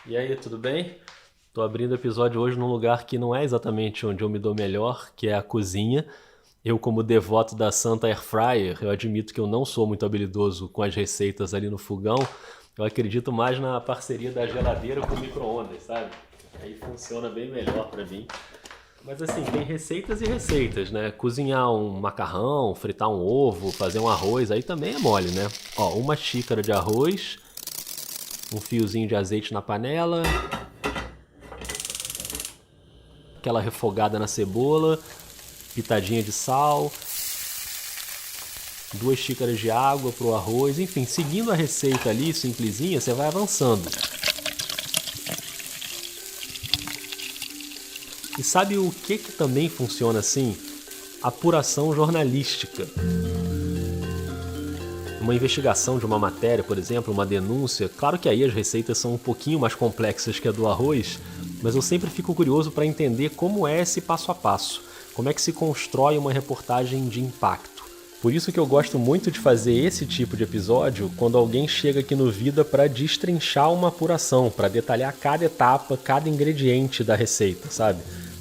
E aí, tudo bem? Tô abrindo o episódio hoje num lugar que não é exatamente onde eu me dou melhor, que é a cozinha. Eu, como devoto da Santa Air Fryer, eu admito que eu não sou muito habilidoso com as receitas ali no fogão. Eu acredito mais na parceria da geladeira com o micro-ondas, sabe? Aí funciona bem melhor pra mim. Mas assim, tem receitas e receitas, né? Cozinhar um macarrão, fritar um ovo, fazer um arroz, aí também é mole, né? Ó, uma xícara de arroz, um fiozinho de azeite na panela, aquela refogada na cebola, pitadinha de sal, 2 xícaras de água pro arroz, enfim, seguindo a receita ali, simplesinha, você vai avançando. E sabe o que também funciona assim? Apuração jornalística. Uma investigação de uma matéria, por exemplo, uma denúncia, claro que aí as receitas são um pouquinho mais complexas que a do arroz, mas eu sempre fico curioso para entender como é esse passo a passo, como é que se constrói uma reportagem de impacto. Por isso que eu gosto muito de fazer esse tipo de episódio quando alguém chega aqui no Vida para destrinchar uma apuração, para detalhar cada etapa, cada ingrediente da receita, sabe?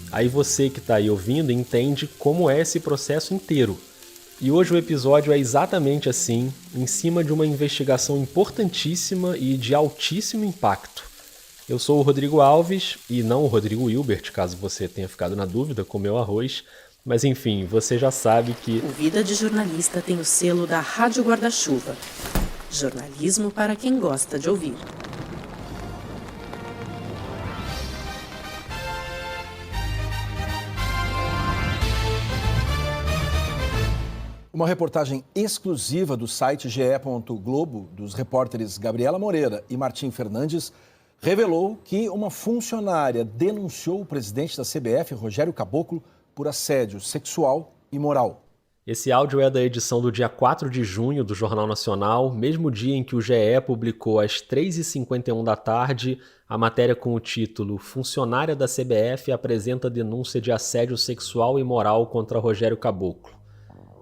Aí você que está aí ouvindo entende como é esse processo inteiro. E hoje o episódio é exatamente assim, em cima de uma investigação importantíssima e de altíssimo impacto. Eu sou o Rodrigo Alves, e não o Rodrigo Hilbert, caso você tenha ficado na dúvida com o meu arroz, mas enfim, você já sabe que... O Vida de Jornalista tem o selo da Rádio Guarda-Chuva. Jornalismo para quem gosta de ouvir. Uma reportagem exclusiva do site ge.globo, dos repórteres Gabriela Moreira e Martim Fernandes, revelou que uma funcionária denunciou o presidente da CBF, Rogério Caboclo, por assédio sexual e moral. Esse áudio é da edição do dia 4 de junho do Jornal Nacional, mesmo dia em que o GE publicou às 3h51 da tarde a matéria com o título "Funcionária da CBF apresenta denúncia de assédio sexual e moral contra Rogério Caboclo".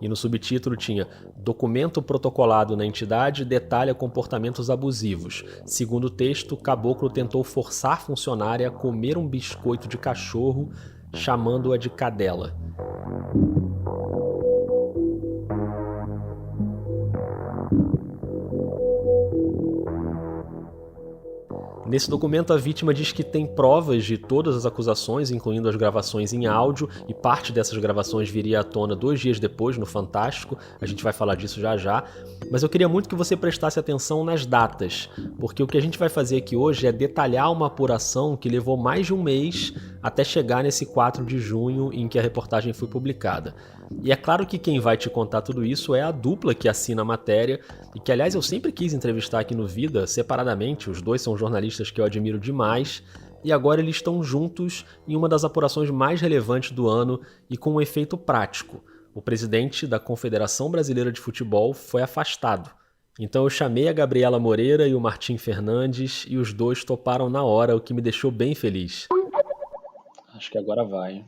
E no subtítulo tinha "Documento protocolado na entidade detalha comportamentos abusivos. Segundo o texto, Caboclo tentou forçar funcionária a comer um biscoito de cachorro, chamando-a de cadela". Nesse documento, a vítima diz que tem provas de todas as acusações, incluindo as gravações em áudio, e parte dessas gravações viria à tona 2 dias depois, no Fantástico. A gente vai falar disso já já. Mas eu queria muito que você prestasse atenção nas datas, porque o que a gente vai fazer aqui hoje é detalhar uma apuração que levou mais de um mês até chegar nesse 4 de junho em que a reportagem foi publicada. E é claro que quem vai te contar tudo isso é a dupla que assina a matéria, e que, aliás, eu sempre quis entrevistar aqui no Vida, separadamente. Os dois são jornalistas que eu admiro demais, e agora eles estão juntos em uma das apurações mais relevantes do ano e com um efeito prático. O presidente da Confederação Brasileira de Futebol foi afastado. Então eu chamei a Gabriela Moreira e o Martim Fernandes, e os dois toparam na hora, o que me deixou bem feliz. Acho que agora vai.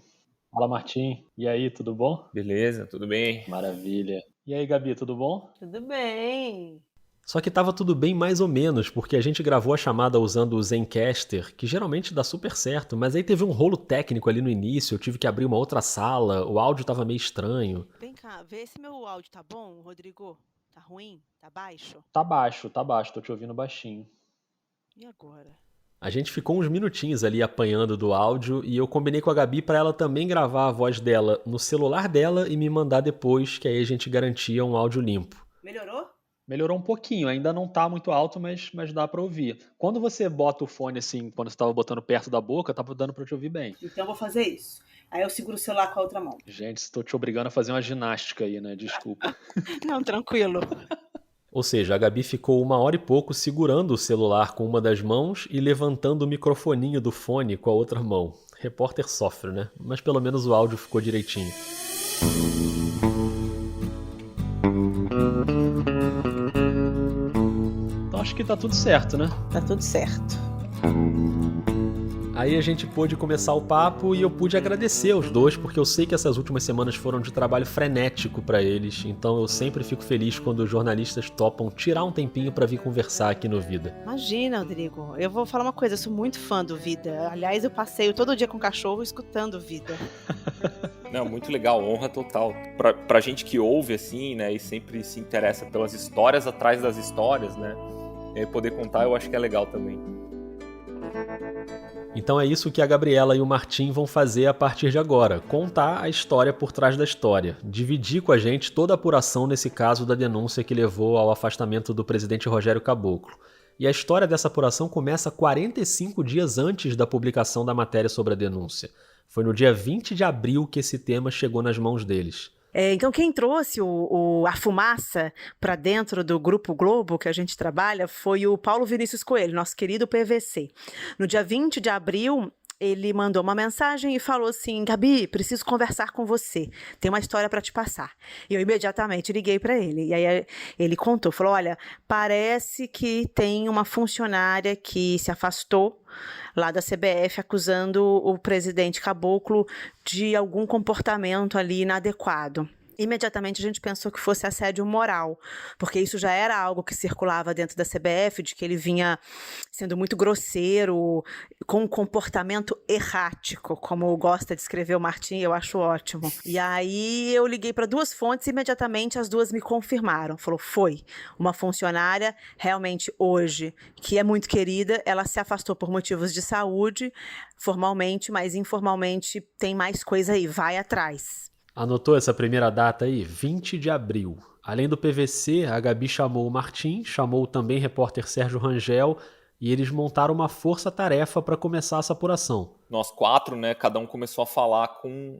Fala, Martim. E aí, tudo bom? Beleza, tudo bem? Maravilha. E aí, Gabi, tudo bom? Tudo bem. Só que tava tudo bem mais ou menos, porque a gente gravou a chamada usando o Zencastr, que geralmente dá super certo, mas aí teve um rolo técnico ali no início, eu tive que abrir uma outra sala, o áudio tava meio estranho. Vem cá, vê se meu áudio tá bom, Rodrigo. Tá ruim? Tá baixo? Tá baixo, tô te ouvindo baixinho. E agora? A gente ficou uns minutinhos ali apanhando do áudio e eu combinei com a Gabi para ela também gravar a voz dela no celular dela e me mandar depois, que aí a gente garantia um áudio limpo. Melhorou? Melhorou um pouquinho, ainda não tá muito alto, mas dá pra ouvir. Quando você bota o fone assim, quando você tava botando perto da boca, tava dando pra te ouvir bem. Então eu vou fazer isso. Aí eu seguro o celular com a outra mão. Gente, estou te obrigando a fazer uma ginástica aí, né? Desculpa. Não, tranquilo. Ou seja, a Gabi ficou 1 hora e pouco segurando o celular com uma das mãos e levantando o microfoninho do fone com a outra mão. Repórter sofre, né? Mas pelo menos o áudio ficou direitinho. Então acho que tá tudo certo, né? Tá tudo certo. Aí a gente pôde começar o papo e eu pude agradecer aos dois, porque eu sei que essas últimas semanas foram de trabalho frenético para eles, então eu sempre fico feliz quando os jornalistas topam tirar um tempinho para vir conversar aqui no Vida. Imagina, Rodrigo. Eu vou falar uma coisa, eu sou muito fã do Vida. Aliás, eu passeio todo dia com o cachorro escutando Vida. Não, muito legal, honra total. Pra gente que ouve, assim, né, e sempre se interessa pelas histórias atrás das histórias, né, e poder contar eu acho que é legal também. Então é isso que a Gabriela e o Martim vão fazer a partir de agora, contar a história por trás da história, dividir com a gente toda a apuração nesse caso da denúncia que levou ao afastamento do presidente Rogério Caboclo. E a história dessa apuração começa 45 dias antes da publicação da matéria sobre a denúncia. Foi no dia 20 de abril que esse tema chegou nas mãos deles. Então quem trouxe a fumaça para dentro do Grupo Globo que a gente trabalha foi o Paulo Vinícius Coelho, nosso querido PVC. No dia 20 de abril, ele mandou uma mensagem e falou assim: Gabi, preciso conversar com você, tem uma história para te passar. E eu imediatamente liguei para ele, e aí ele contou, falou: olha, parece que tem uma funcionária que se afastou lá da CBF acusando o presidente Caboclo de algum comportamento ali inadequado. Imediatamente a gente pensou que fosse assédio moral, porque isso já era algo que circulava dentro da CBF, de que ele vinha sendo muito grosseiro, com um comportamento errático, como gosta de escrever o Martim, eu acho ótimo. E aí eu liguei para 2 fontes e imediatamente as 2 me confirmaram. Falou, foi uma funcionária, realmente hoje, que é muito querida, ela se afastou por motivos de saúde, formalmente, mas informalmente tem mais coisa aí, vai atrás. Anotou essa primeira data aí? 20 de abril. Além do PVC, a Gabi chamou o Martim, chamou também o repórter Sérgio Rangel e eles montaram uma força-tarefa para começar essa apuração. Nós 4, né, cada um começou a falar com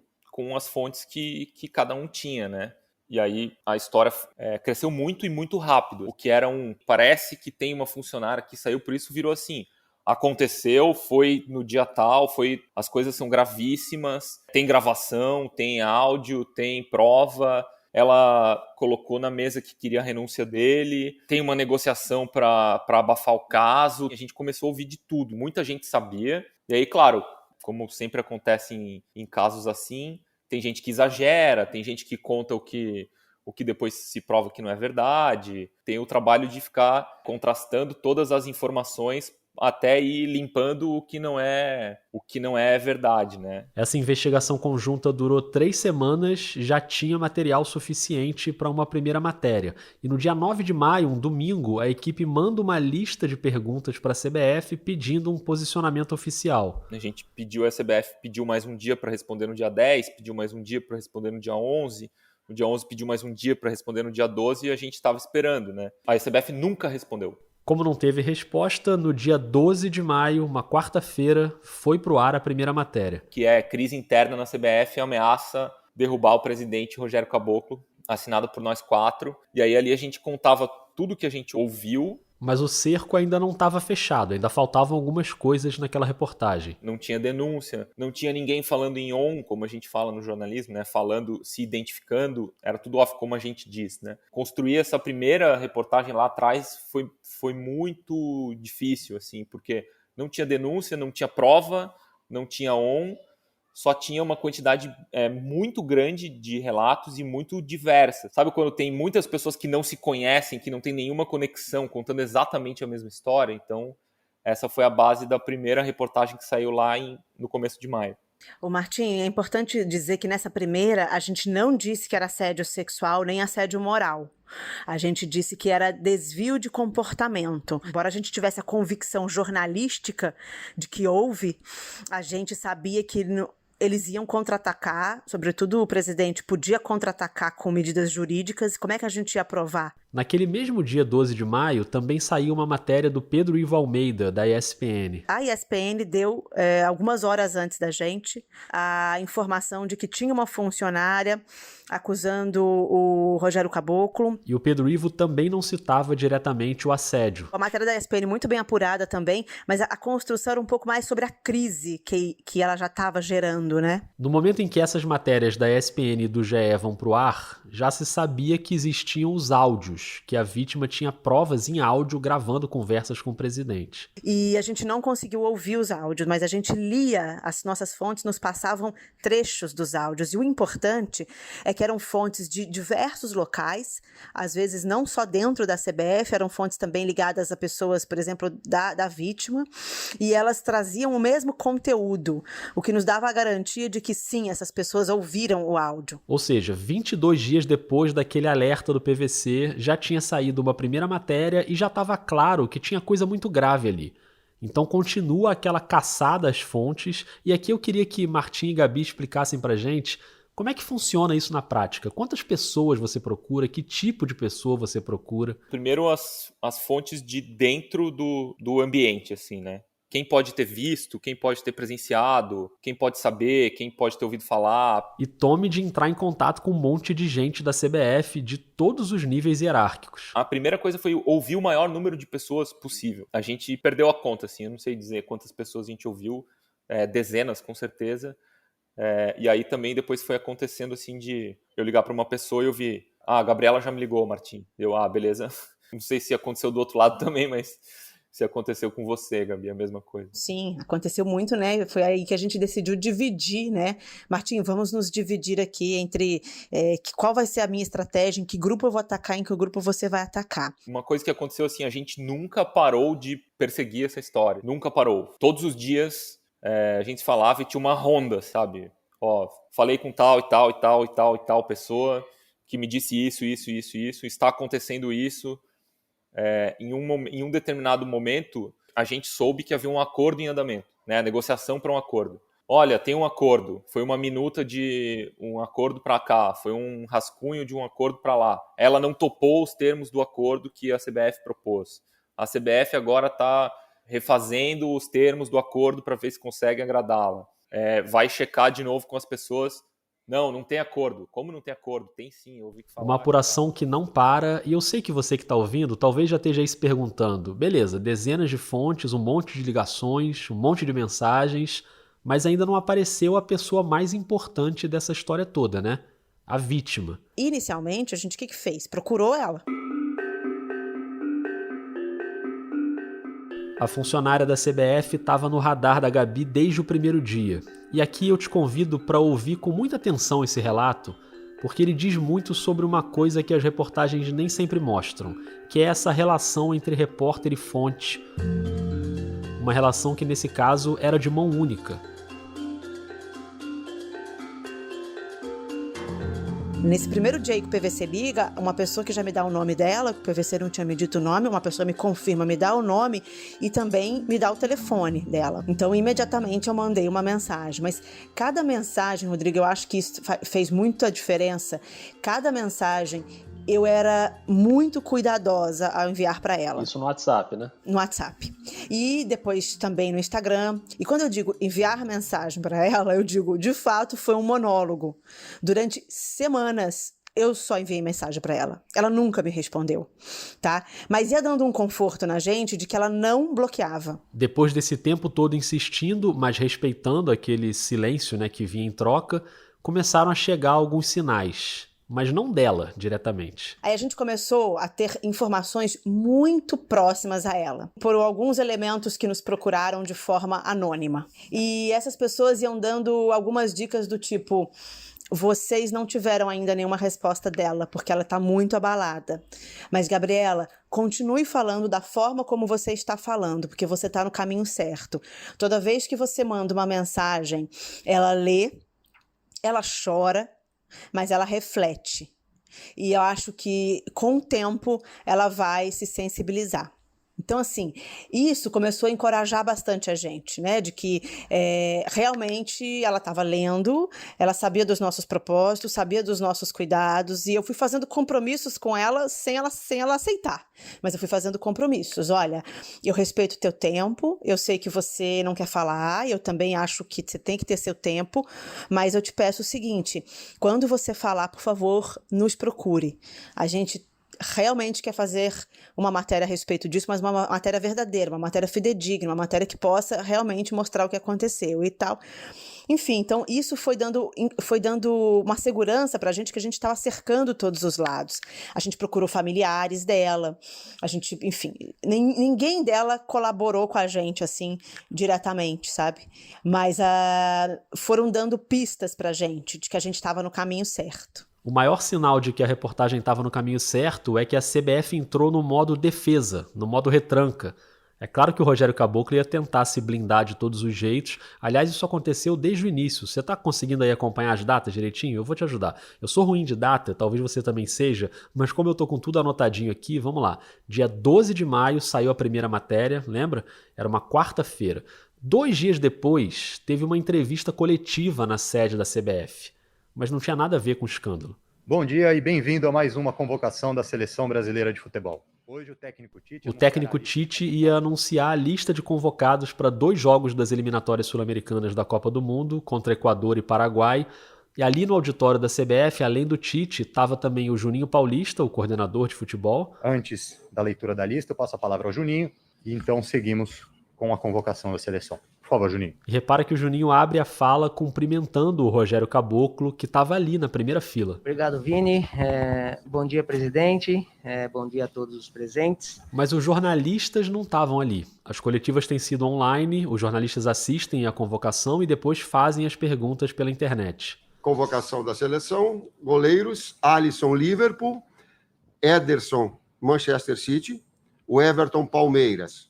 as fontes que cada um tinha, né? E aí a história cresceu muito e muito rápido. O que era parece que tem uma funcionária que saiu, por isso virou assim: aconteceu, foi no dia tal, as coisas são gravíssimas, tem gravação, tem áudio, tem prova, ela colocou na mesa que queria a renúncia dele, tem uma negociação para abafar o caso. A gente começou a ouvir de tudo, muita gente sabia. E aí, claro, como sempre acontece em casos assim, tem gente que exagera, tem gente que conta o que depois se prova que não é verdade. Tem o trabalho de ficar contrastando todas as informações até ir limpando o que não é verdade, né? Essa investigação conjunta durou 3 semanas, já tinha material suficiente para uma primeira matéria. E no dia 9 de maio, um domingo, a equipe manda uma lista de perguntas para a CBF pedindo um posicionamento oficial. A gente a CBF pediu mais um dia para responder no dia 10, pediu mais um dia para responder no dia 11, no dia 11 pediu mais um dia para responder no dia 12 e a gente estava esperando, né? A CBF nunca respondeu. Como não teve resposta, no dia 12 de maio, uma quarta-feira, foi pro ar a primeira matéria. Que é crise interna na CBF ameaça derrubar o presidente Rogério Caboclo, assinado por nós 4. E aí ali a gente contava tudo que a gente ouviu. Mas o cerco ainda não estava fechado, ainda faltavam algumas coisas naquela reportagem. Não tinha denúncia, não tinha ninguém falando em on, como a gente fala no jornalismo, né? Falando, se identificando, era tudo off, como a gente diz, né? Construir essa primeira reportagem lá atrás foi muito difícil, assim, porque não tinha denúncia, não tinha prova, não tinha on, só tinha uma quantidade muito grande de relatos e muito diversa. Sabe quando tem muitas pessoas que não se conhecem, que não tem nenhuma conexão, contando exatamente a mesma história? Então, essa foi a base da primeira reportagem que saiu lá no começo de maio. Ô Martim, é importante dizer que nessa primeira a gente não disse que era assédio sexual nem assédio moral. A gente disse que era desvio de comportamento. Embora a gente tivesse a convicção jornalística de que houve, a gente sabia que eles iam contra-atacar, sobretudo o presidente podia contra-atacar com medidas jurídicas. Como é que a gente ia provar? Naquele mesmo dia 12 de maio, também saiu uma matéria do Pedro Ivo Almeida, da ESPN. A ESPN deu, algumas horas antes da gente, a informação de que tinha uma funcionária acusando o Rogério Caboclo. E o Pedro Ivo também não citava diretamente o assédio. A matéria da ESPN muito bem apurada também, mas a construção era um pouco mais sobre a crise que ela já estava gerando, né? No momento em que essas matérias da ESPN e do GE vão pro ar, já se sabia que existiam os áudios anos que a vítima tinha provas em áudio gravando conversas com o presidente. E a gente não conseguiu ouvir os áudios, mas a gente lia, as nossas fontes nos passavam trechos dos áudios. E o importante é que eram fontes de diversos locais, às vezes não só dentro da CBF, eram fontes também ligadas a pessoas, por exemplo, da vítima, e elas traziam o mesmo conteúdo, o que nos dava a garantia de que sim, essas pessoas ouviram o áudio. Ou seja, 22 dias depois daquele alerta do PVC, já tinha saído uma primeira matéria e já estava claro que tinha coisa muito grave ali. Então continua aquela caçada às fontes, e aqui eu queria que Martim e Gabi explicassem pra gente como é que funciona isso na prática. Quantas pessoas você procura, que tipo de pessoa você procura? Primeiro as fontes de dentro do ambiente, assim, né? Quem pode ter visto, quem pode ter presenciado, quem pode saber, quem pode ter ouvido falar. E tome de entrar em contato com um monte de gente da CBF de todos os níveis hierárquicos. A primeira coisa foi ouvir o maior número de pessoas possível. A gente perdeu a conta, assim, eu não sei dizer quantas pessoas a gente ouviu, dezenas com certeza. E aí também depois foi acontecendo assim de eu ligar para uma pessoa e eu vi, a Gabriela já me ligou, Martim. Beleza. Não sei se aconteceu do outro lado também, mas se aconteceu com você, Gabi, a mesma coisa. Sim, aconteceu muito, né? Foi aí que a gente decidiu dividir, né? Martim, vamos nos dividir aqui entre qual vai ser a minha estratégia, em que grupo eu vou atacar, em que grupo você vai atacar. Uma coisa que aconteceu assim, a gente nunca parou de perseguir essa história. Nunca parou. Todos os dias a gente falava e tinha uma ronda, sabe? Ó, falei com tal e tal e tal e tal e tal pessoa que me disse isso, está acontecendo isso. Em um determinado momento, a gente soube que havia um acordo em andamento, né? A negociação para um acordo. Olha, tem um acordo, foi uma minuta de um acordo para cá, foi um rascunho de um acordo para lá. Ela não topou os termos do acordo que a CBF propôs. A CBF agora está refazendo os termos do acordo para ver se consegue agradá-la. Vai checar de novo com as pessoas. Não tem acordo. Como não tem acordo? Tem sim, eu ouvi que falar. Uma apuração que não para, e eu sei que você que está ouvindo talvez já esteja aí se perguntando, beleza, dezenas de fontes, um monte de ligações, um monte de mensagens, mas ainda não apareceu a pessoa mais importante dessa história toda, né? A vítima. Inicialmente, a gente o que fez? Procurou ela. A funcionária da CBF estava no radar da Gabi desde o primeiro dia. E aqui eu te convido para ouvir com muita atenção esse relato, porque ele diz muito sobre uma coisa que as reportagens nem sempre mostram, que é essa relação entre repórter e fonte. Uma relação que nesse caso era de mão única. Nesse primeiro dia aí que o PVC liga, uma pessoa que já me dá o nome dela, que o PVC não tinha me dito o nome, uma pessoa me confirma, me dá o nome e também me dá o telefone dela. Então, imediatamente eu mandei uma mensagem. Mas cada mensagem, Rodrigo, eu acho que isso fez muita diferença. Cada mensagem eu era muito cuidadosa ao enviar para ela. Isso no WhatsApp, né? No WhatsApp. E depois também no Instagram. E quando eu digo enviar mensagem para ela, eu digo, de fato, foi um monólogo. Durante semanas, eu só enviei mensagem para ela. Ela nunca me respondeu, tá? Mas ia dando um conforto na gente de que ela não bloqueava. Depois desse tempo todo insistindo, mas respeitando aquele silêncio, né, que vinha em troca, começaram a chegar alguns sinais. Mas não dela, diretamente. Aí a gente começou a ter informações muito próximas a ela, por alguns elementos que nos procuraram de forma anônima. E essas pessoas iam dando algumas dicas do tipo: vocês não tiveram ainda nenhuma resposta dela, porque ela está muito abalada. Mas, Gabriela, continue falando da forma como você está falando, porque você está no caminho certo. Toda vez que você manda uma mensagem, ela lê, ela chora, mas ela reflete. E eu acho que, com o tempo, ela vai se sensibilizar. Então, assim, isso começou a encorajar bastante a gente, né? De que realmente ela estava lendo, ela sabia dos nossos propósitos, sabia dos nossos cuidados, e eu fui fazendo compromissos com ela sem ela aceitar. Mas eu fui fazendo compromissos. Olha, eu respeito o teu tempo, eu sei que você não quer falar, eu também acho que você tem que ter seu tempo, mas eu te peço o seguinte: quando você falar, por favor, nos procure. A gente realmente quer fazer uma matéria a respeito disso, mas uma matéria verdadeira, uma matéria fidedigna, uma matéria que possa realmente mostrar o que aconteceu e tal. Enfim, então isso foi dando uma segurança pra gente, que a gente estava cercando todos os lados. A gente procurou familiares dela, a gente, enfim, ninguém dela colaborou com a gente, assim, diretamente, sabe? Mas foram dando pistas pra gente, de que a gente estava no caminho certo. O maior sinal de que a reportagem estava no caminho certo é que a CBF entrou no modo defesa, no modo retranca. É claro que o Rogério Caboclo ia tentar se blindar de todos os jeitos. Aliás, isso aconteceu desde o início. Você está conseguindo aí acompanhar as datas direitinho? Eu vou te ajudar. Eu sou ruim de data, talvez você também seja, mas como eu tô com tudo anotadinho aqui, vamos lá. Dia 12 de maio saiu a primeira matéria, lembra? Era uma quarta-feira. 2 dias depois, teve uma entrevista coletiva na sede da CBF. Mas não tinha nada a ver com o escândalo. Bom dia e bem-vindo a mais uma convocação da Seleção Brasileira de Futebol. Hoje o técnico Tite ia anunciar a lista de convocados para 2 jogos das eliminatórias sul-americanas da Copa do Mundo, contra Equador e Paraguai. E ali no auditório da CBF, além do Tite, estava também o Juninho Paulista, o coordenador de futebol. Antes da leitura da lista, eu passo a palavra ao Juninho e então seguimos com a convocação da seleção. Por favor, Juninho. E repara que o Juninho abre a fala cumprimentando o Rogério Caboclo, que estava ali na primeira fila. Obrigado, Vini. Bom dia, presidente. Bom dia a todos os presentes. Mas os jornalistas não estavam ali. As coletivas têm sido online, os jornalistas assistem à convocação e depois fazem as perguntas pela internet. Convocação da seleção, goleiros, Alisson, Liverpool, Ederson, Manchester City, o Everton, Palmeiras.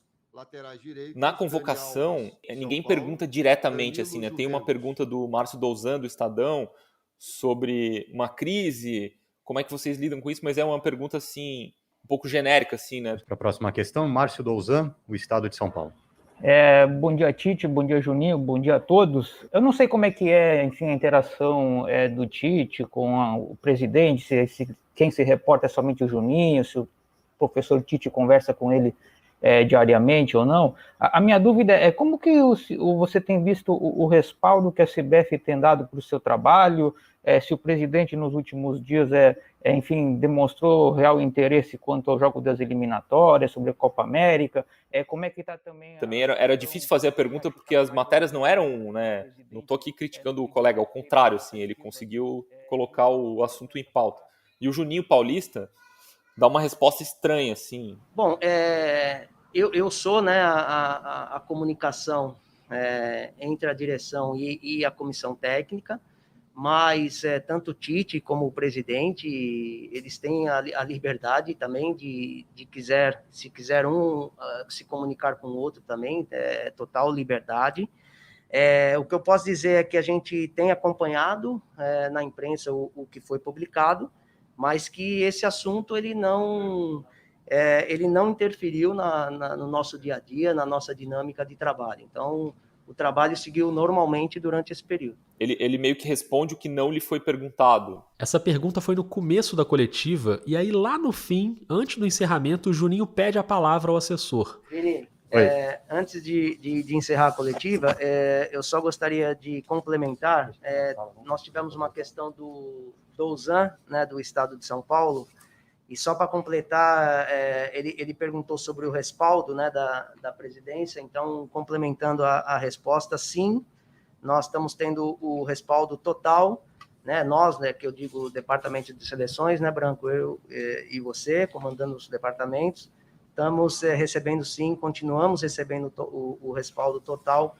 Na convocação, ninguém pergunta diretamente, assim, né? Tem uma pergunta do Márcio Douzan, do Estadão, sobre uma crise, como é que vocês lidam com isso, mas é uma pergunta, assim, um pouco genérica, assim, né? Para a próxima questão, Márcio Douzan, o Estado de São Paulo. Bom dia, Tite, bom dia, Juninho, bom dia a todos. Eu não sei como é que é, enfim, a interação do Tite com o presidente, quem se reporta é somente o Juninho, se o professor Tite conversa com ele diariamente ou não. A minha dúvida é como que você tem visto o respaldo que a CBF tem dado para o seu trabalho, se o presidente nos últimos dias enfim, demonstrou real interesse quanto ao jogo das eliminatórias, sobre a Copa América, como é que está também... Também era difícil fazer a pergunta porque as matérias não eram, né, não estou aqui criticando o colega, ao contrário, assim, ele conseguiu colocar o assunto em pauta. E o Juninho Paulista dá uma resposta estranha, assim. Bom, eu sou, né, a comunicação entre a direção e a comissão técnica, mas tanto o Tite como o presidente, eles têm a liberdade também se quiser um se comunicar com o outro também, total liberdade. O que eu posso dizer é que a gente tem acompanhado na imprensa o que foi publicado, mas que esse assunto ele não interferiu no nosso dia a dia, na nossa dinâmica de trabalho. Então, o trabalho seguiu normalmente durante esse período. Ele meio que responde o que não lhe foi perguntado. Essa pergunta foi no começo da coletiva, e aí lá no fim, antes do encerramento, o Juninho pede a palavra ao assessor. Vini, antes de encerrar a coletiva, eu só gostaria de complementar, nós tivemos uma questão do Douzan, né, do Estado de São Paulo, e só para completar, ele perguntou sobre o respaldo, né, da presidência, então, complementando a resposta, sim, nós estamos tendo o respaldo total, né, nós, né, que eu digo o Departamento de Seleções, né, Branco, eu e você, comandando os departamentos, estamos recebendo, sim, continuamos recebendo o respaldo total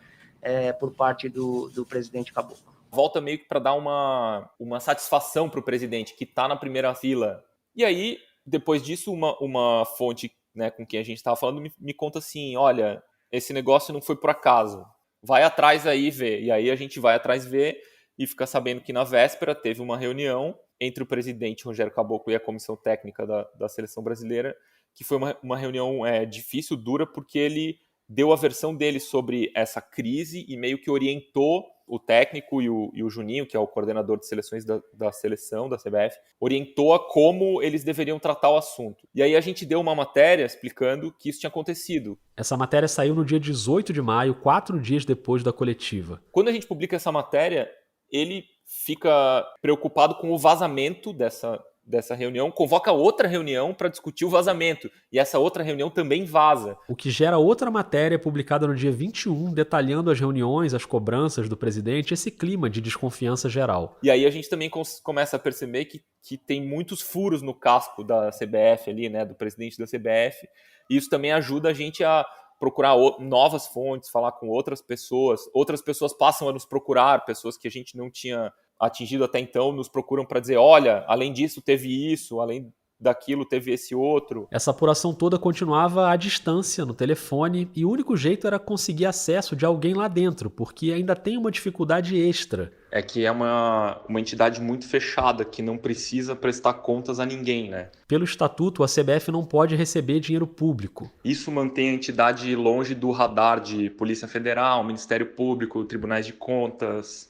por parte do presidente Caboclo. Volta meio que para dar uma satisfação para o presidente, que está na primeira fila. E aí, depois disso, uma fonte, né, com quem a gente estava falando me conta assim, olha, esse negócio não foi por acaso, vai atrás aí ver. E aí a gente vai atrás ver e fica sabendo que na véspera teve uma reunião entre o presidente Rogério Caboclo e a comissão técnica da Seleção Brasileira, que foi uma reunião difícil, dura, porque ele deu a versão dele sobre essa crise e meio que orientou o técnico e o Juninho, que é o coordenador de seleções da seleção, da CBF, orientou a como eles deveriam tratar o assunto. E aí a gente deu uma matéria explicando que isso tinha acontecido. Essa matéria saiu no dia 18 de maio, 4 dias depois da coletiva. Quando a gente publica essa matéria, ele fica preocupado com o vazamento dessa reunião, convoca outra reunião para discutir o vazamento. E essa outra reunião também vaza. O que gera outra matéria publicada no dia 21, detalhando as reuniões, as cobranças do presidente, esse clima de desconfiança geral. E aí a gente também começa a perceber que tem muitos furos no casco da CBF ali, né, do presidente da CBF. E isso também ajuda a gente a procurar novas fontes, falar com outras pessoas. Outras pessoas passam a nos procurar, pessoas que a gente não tinha atingido até então, nos procuram para dizer, olha, além disso teve isso, além daquilo teve esse outro. Essa apuração toda continuava à distância, no telefone, e o único jeito era conseguir acesso de alguém lá dentro, porque ainda tem uma dificuldade extra. É que é uma entidade muito fechada, que não precisa prestar contas a ninguém, né? Pelo estatuto, a CBF não pode receber dinheiro público. Isso mantém a entidade longe do radar de Polícia Federal, Ministério Público, Tribunais de Contas.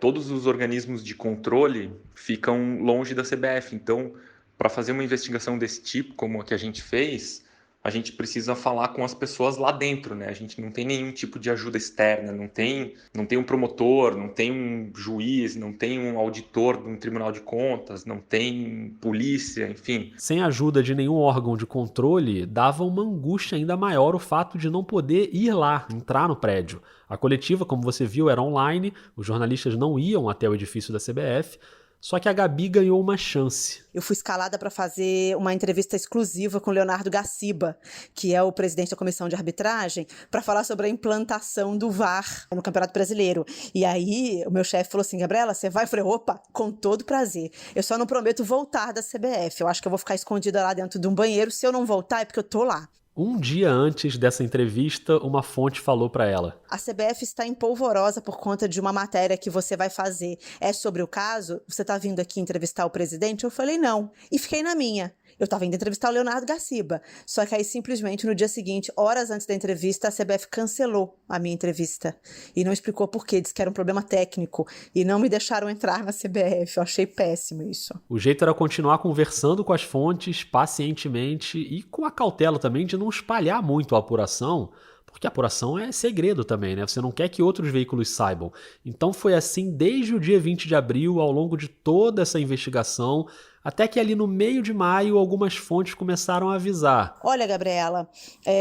Todos os organismos de controle ficam longe da CBF. Então, para fazer uma investigação desse tipo, como a que a gente fez, a gente precisa falar com as pessoas lá dentro, né? A gente não tem nenhum tipo de ajuda externa, não tem um promotor, não tem um juiz, não tem um auditor de um tribunal de contas, não tem polícia, enfim. Sem a ajuda de nenhum órgão de controle, dava uma angústia ainda maior o fato de não poder ir lá, entrar no prédio. A coletiva, como você viu, era online, os jornalistas não iam até o edifício da CBF, só que a Gabi ganhou uma chance. Eu fui escalada para fazer uma entrevista exclusiva com o Leonardo Gaciba, que é o presidente da comissão de arbitragem, para falar sobre a implantação do VAR no Campeonato Brasileiro. E aí o meu chefe falou assim, Gabriela, você vai? Eu falei, opa, com todo prazer. Eu só não prometo voltar da CBF. Eu acho que eu vou ficar escondida lá dentro de um banheiro. Se eu não voltar é porque eu tô lá. Um dia antes dessa entrevista, uma fonte falou para ela. A CBF está em polvorosa por conta de uma matéria que você vai fazer. É sobre o caso? Você está vindo aqui entrevistar o presidente? Eu falei, não. E fiquei na minha. Eu estava indo entrevistar o Leonardo Gaciba. Só que aí, simplesmente, no dia seguinte, horas antes da entrevista, a CBF cancelou a minha entrevista. E não explicou por quê. Disse que era um problema técnico. E não me deixaram entrar na CBF. Eu achei péssimo isso. O jeito era continuar conversando com as fontes, pacientemente, e com a cautela também de não espalhar muito a apuração, porque a apuração é segredo também, né? Você não quer que outros veículos saibam. Então foi assim desde o dia 20 de abril, ao longo de toda essa investigação, até que ali no meio de maio algumas fontes começaram a avisar. Olha, Gabriela,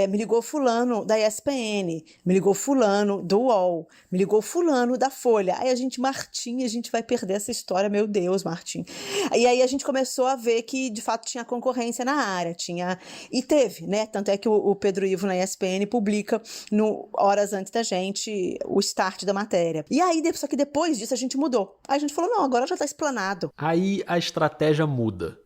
me ligou fulano da ESPN, me ligou fulano do UOL, me ligou fulano da Folha. Aí Martim, a gente vai perder essa história, meu Deus, Martim. E aí a gente começou a ver que de fato tinha concorrência na área, e teve, né? Tanto é que o Pedro Ivo na ESPN publica horas antes da gente o start da matéria. E aí, só que depois disso a gente mudou. Aí a gente falou, não, agora já tá explanado. Aí a estratégia muda.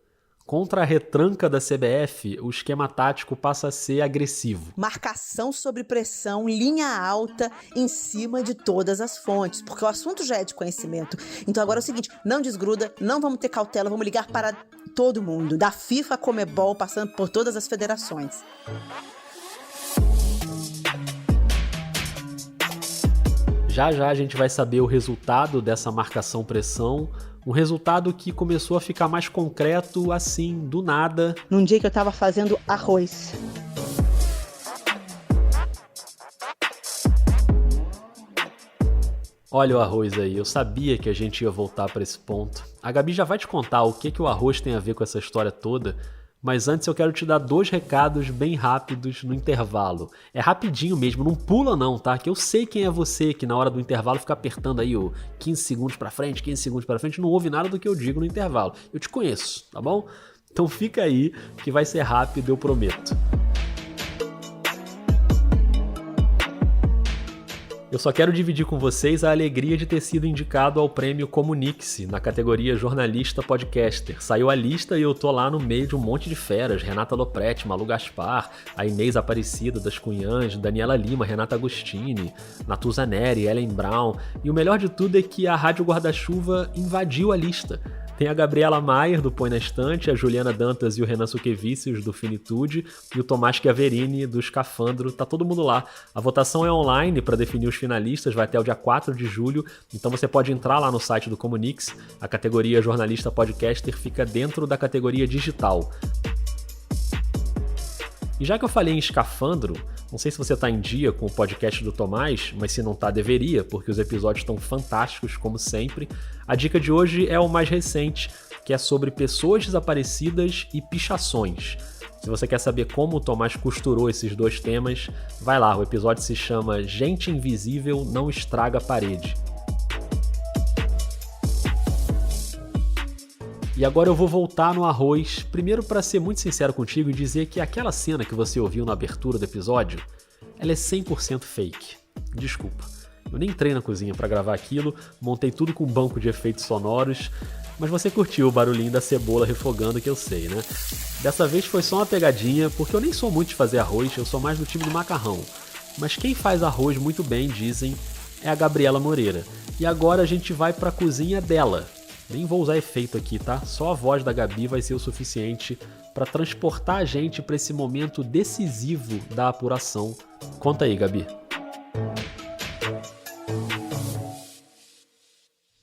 Contra a retranca da CBF, o esquema tático passa a ser agressivo. Marcação sob pressão, linha alta, em cima de todas as fontes, porque o assunto já é de conhecimento. Então agora é o seguinte, não desgruda, não vamos ter cautela, vamos ligar para todo mundo, da FIFA a Conmebol, passando por todas as federações. Já a gente vai saber o resultado dessa marcação-pressão, um resultado que começou a ficar mais concreto, assim, do nada. Num dia que eu tava fazendo arroz. Olha o arroz aí, eu sabia que a gente ia voltar para esse ponto. A Gabi já vai te contar o que o arroz tem a ver com essa história toda, mas antes eu quero te dar 2 recados bem rápidos no intervalo. É rapidinho mesmo, não pula não, tá? Que eu sei quem é você que na hora do intervalo fica apertando aí o 15 segundos pra frente, 15 segundos pra frente, não ouve nada do que eu digo no intervalo. Eu te conheço, tá bom? Então fica aí que vai ser rápido, eu prometo. Eu só quero dividir com vocês a alegria de ter sido indicado ao prêmio Comunique-se, na categoria Jornalista Podcaster. Saiu a lista e eu tô lá no meio de um monte de feras, Renata Lopretti, Malu Gaspar, a Inês Aparecida das Cunhãs, Daniela Lima, Renata Agostini, Natuza Neri, Ellen Brown, e o melhor de tudo é que a Rádio Guarda-Chuva invadiu a lista. Tem a Gabriela Maier, do Põe na Estante, a Juliana Dantas e o Renan Suquevicius, do Finitude, e o Tomás Chiaverini, do Escafandro. Tá todo mundo lá. A votação é online para definir os finalistas, vai até o dia 4 de julho, então você pode entrar lá no site do Comunique-se. A categoria Jornalista Podcaster fica dentro da categoria Digital. E já que eu falei em Escafandro, não sei se você tá em dia com o podcast do Tomás, mas se não tá, deveria, porque os episódios estão fantásticos, como sempre. A dica de hoje é o mais recente, que é sobre pessoas desaparecidas e pichações. Se você quer saber como o Tomás costurou esses dois temas, vai lá, o episódio se chama Gente Invisível Não Estraga a Parede. E agora eu vou voltar no arroz, primeiro para ser muito sincero contigo e dizer que aquela cena que você ouviu na abertura do episódio, ela é 100% fake. Desculpa, eu nem entrei na cozinha para gravar aquilo, montei tudo com um banco de efeitos sonoros, mas você curtiu o barulhinho da cebola refogando que eu sei, né? Dessa vez foi só uma pegadinha, porque eu nem sou muito de fazer arroz, eu sou mais do time do macarrão. Mas quem faz arroz muito bem, dizem, é a Gabriela Moreira. E agora a gente vai para a cozinha dela. Nem vou usar efeito aqui, tá? Só a voz da Gabi vai ser o suficiente para transportar a gente para esse momento decisivo da apuração. Conta aí, Gabi.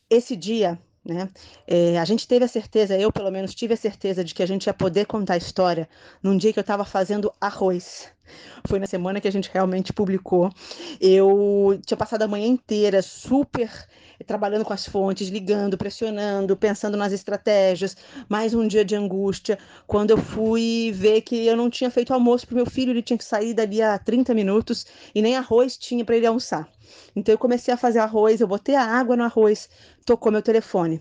Esse dia, né, a gente teve a certeza, eu pelo menos tive a certeza de que a gente ia poder contar a história num dia que eu estava fazendo arroz. Foi na semana que a gente realmente publicou. Eu tinha passado a manhã inteira super trabalhando com as fontes, ligando, pressionando, pensando nas estratégias. Mais um dia de angústia, quando eu fui ver que eu não tinha feito almoço para o meu filho, ele tinha que sair dali a 30 minutos e nem arroz tinha para ele almoçar. Então eu comecei a fazer arroz, eu botei a água no arroz, tocou meu telefone.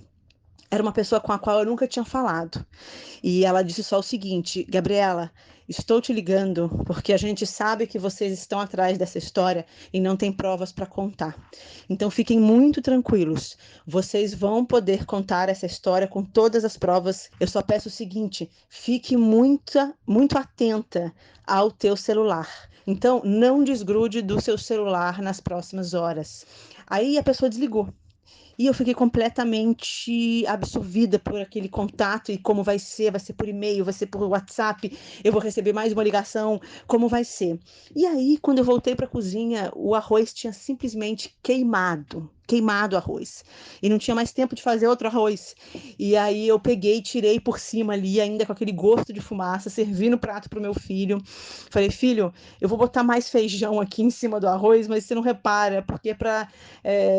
Era uma pessoa com a qual eu nunca tinha falado. E ela disse só o seguinte: Gabriela, estou te ligando porque a gente sabe que vocês estão atrás dessa história e não tem provas para contar. Então fiquem muito tranquilos. Vocês vão poder contar essa história com todas as provas. Eu só peço o seguinte: fique muito atenta ao teu celular. Então não desgrude do seu celular nas próximas horas. Aí a pessoa desligou. E eu fiquei completamente absorvida por aquele contato e como vai ser por e-mail, vai ser por WhatsApp, eu vou receber mais uma ligação, como vai ser. E aí, quando eu voltei para a cozinha, o arroz tinha simplesmente queimado o arroz. E não tinha mais tempo de fazer outro arroz. E aí eu peguei, tirei por cima ali, ainda com aquele gosto de fumaça, servi no prato pro meu filho. Falei, filho, eu vou botar mais feijão aqui em cima do arroz, mas você não repara, porque é para